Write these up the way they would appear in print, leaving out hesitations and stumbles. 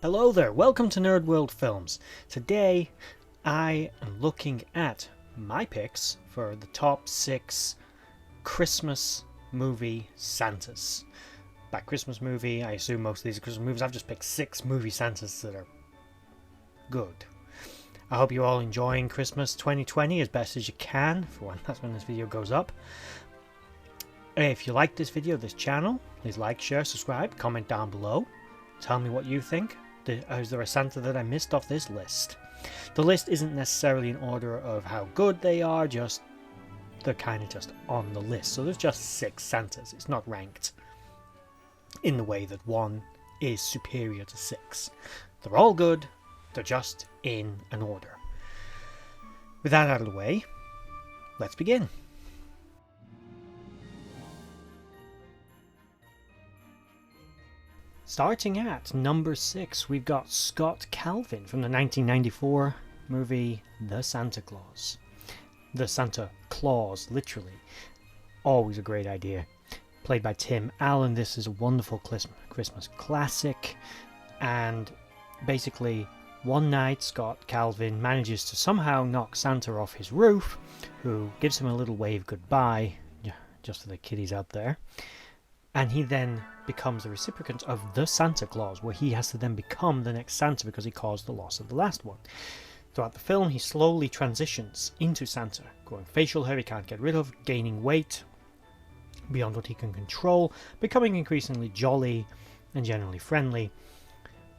Hello there, welcome to Nerd.World Films. Today I am looking at my picks for the top 6 Christmas movie Santas. By Christmas movie, I assume most of these are Christmas movies. I've just picked 6 movie Santas that are good. I hope you're all enjoying Christmas 2020 as best as you can, for when that's when this video goes up. If you like this video, this channel, please like, share, subscribe, comment down below. Tell me what you think. Is there a Santa that I missed off this list? The list isn't necessarily in order of how good they are, just they're kind of just on the list. So there's just 6 Santas. It's not ranked in the way that 1 is superior to 6. They're all good, they're just in an order. With that out of the way, let's begin. Starting at number 6, we've got Scott Calvin from the 1994 movie The Santa Claus. The Santa Claus, literally. Always a great idea. Played by Tim Allen, this is a wonderful Christmas classic. And basically, one night Scott Calvin manages to somehow knock Santa off his roof, who gives him a little wave goodbye, just for the kiddies out there. And he then becomes the recipient of the Santa Claus, where he has to then become the next Santa because he caused the loss of the last one. Throughout the film, he slowly transitions into Santa, growing facial hair he can't get rid of, gaining weight beyond what he can control, becoming increasingly jolly and generally friendly,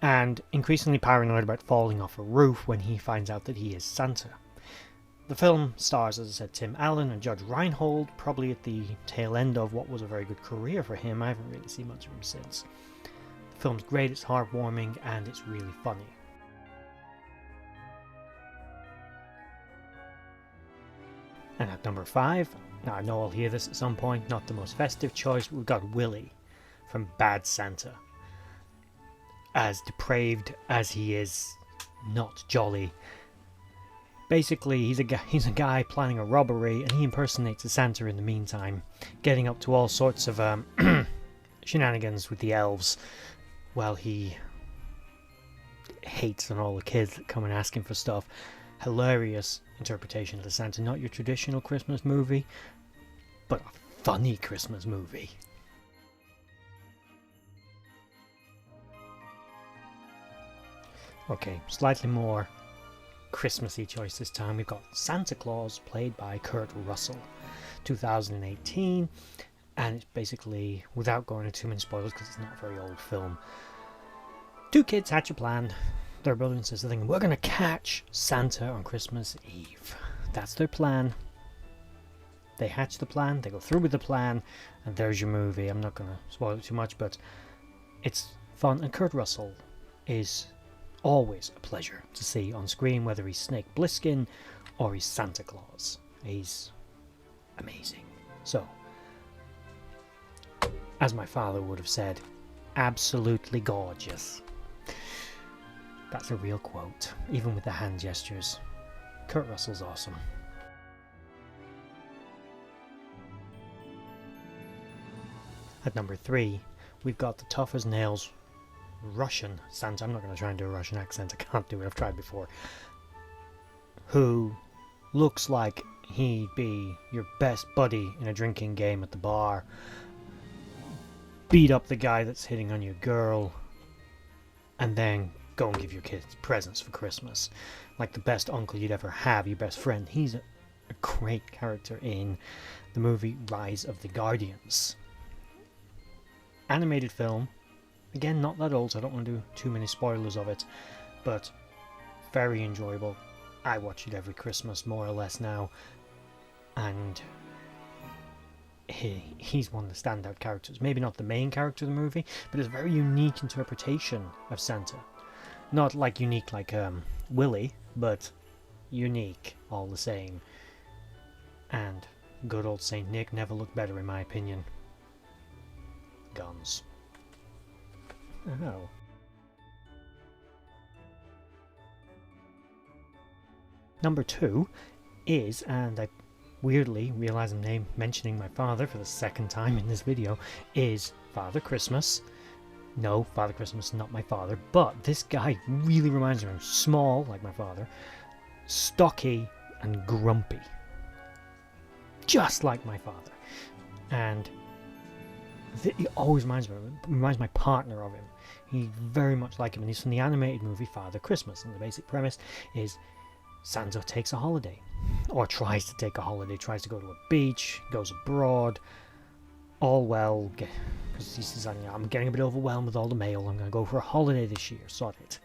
and increasingly paranoid about falling off a roof when he finds out that he is Santa. The film stars, as I said, Tim Allen and Judge Reinhold, probably at the tail end of what was a very good career for him. I haven't really seen much of him since. The film's great, it's heartwarming, and it's really funny. And at number 5, now I know I'll hear this at some point, not the most festive choice, but we've got Willy from Bad Santa. As depraved as he is, not jolly. Basically, he's a guy planning a robbery, and he impersonates a Santa in the meantime, getting up to all sorts of shenanigans with the elves, while he hates on all the kids that come and ask him for stuff. Hilarious interpretation of the Santa, not your traditional Christmas movie, but a funny Christmas movie. Okay, slightly more Christmassy choice this time. We've got Santa Claus, played by Kurt Russell, 2018, and it's basically, without going into too many spoilers because it's not a very old film, 2 kids hatch a plan. Their brother and sister thinking, we're going to catch Santa on Christmas Eve. That's their plan. They hatch the plan, they go through with the plan, and there's your movie. I'm not going to spoil it too much, but it's fun, and Kurt Russell is always a pleasure to see on screen, whether he's Snake Plissken or he's Santa Claus. He's amazing. So, as my father would have said, absolutely gorgeous. That's a real quote, even with the hand gestures. Kurt Russell's awesome. At number 3, we've got the tough as nails Russian Santa. I'm not going to try and do a Russian accent, I can't do it, I've tried before. Who looks like he'd be your best buddy in a drinking game at the bar. Beat up the guy that's hitting on your girl, and then go and give your kids presents for Christmas. Like the best uncle you'd ever have, your best friend. He's a great character in the movie Rise of the Guardians. Animated film. Again, not that old, so I don't want to do too many spoilers of it, but very enjoyable. I watch it every Christmas, more or less now, and he's one of the standout characters. Maybe not the main character of the movie, but it's a very unique interpretation of Santa. Not like unique like Willy, but unique all the same. And good old Saint Nick never looked better in my opinion. Guns. Oh. Number 2 is, and I weirdly realize I'm mentioning my father for the second time in this video, is Father Christmas. No, Father Christmas is not my father, but this guy really reminds me of him. Small, like my father, stocky and grumpy. Just like my father. And he always reminds my partner of him. He's very much like him, and he's from the animated movie Father Christmas. And the basic premise is Santa takes a holiday, or tries to take a holiday, tries to go to a beach, goes abroad, all well, because he says, I'm getting a bit overwhelmed with all the mail, I'm going to go for a holiday this year, sod it.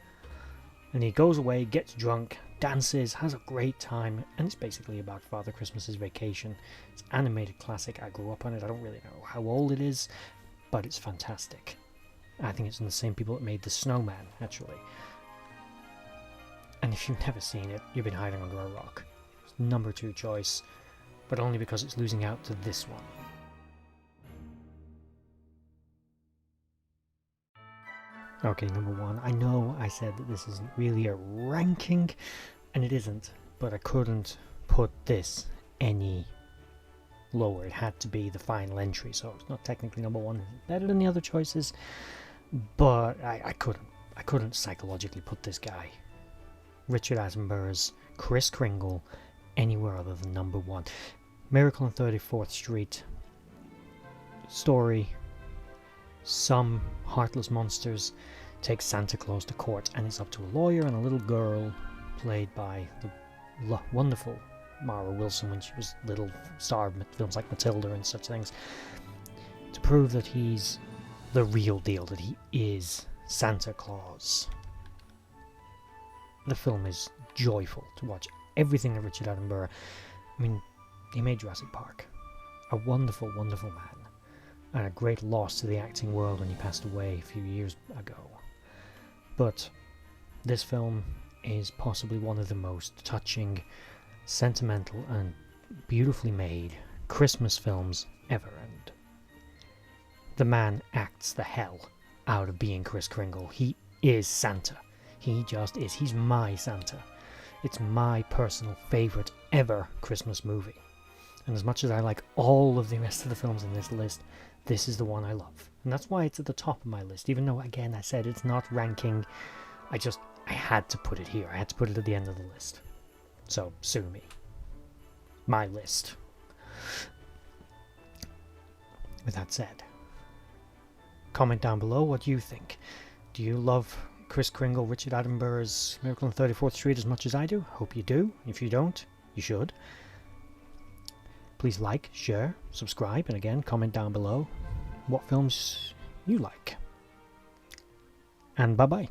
And he goes away, gets drunk, dances, has a great time, and it's basically about Father Christmas's vacation. It's an animated classic, I grew up on it, I don't really know how old it is, but it's fantastic. I think it's from the same people that made The Snowman, actually. And if you've never seen it, you've been hiding under a rock. It's number 2 choice, but only because it's losing out to this one. Okay, number 1. I know I said that this isn't really a ranking, and it isn't, but I couldn't put this any lower. It had to be the final entry, so it's not technically number 1. It's better than the other choices, but I couldn't psychologically put this guy, Richard Attenborough's Kris Kringle, anywhere other than number 1. Miracle on 34th Street story. Some heartless monsters take Santa Claus to court, and it's up to a lawyer and a little girl, played by the wonderful Mara Wilson when she was little, star of films like Matilda and such things, to prove that he's the real deal, that he is Santa Claus. The film is joyful to watch. Everything that Richard Attenborough, I mean, he made Jurassic Park. A wonderful, wonderful man. And a great loss to the acting world when he passed away a few years ago. But this film is possibly one of the most touching, sentimental, and beautifully made Christmas films ever. And the man acts the hell out of being Kris Kringle. He is Santa. He just is. He's my Santa. It's my personal favourite ever Christmas movie. And as much as I like all of the rest of the films in this list, this is the one I love. And that's why it's at the top of my list. Even though, again, I said it's not ranking, I had to put it here. I had to put it at the end of the list. So, sue me. My list. With that said, comment down below what you think. Do you love Kris Kringle, Richard Attenborough's Miracle on 34th Street as much as I do? Hope you do. If you don't, you should. Please like, share, subscribe, and again, comment down below what films you like. And bye-bye.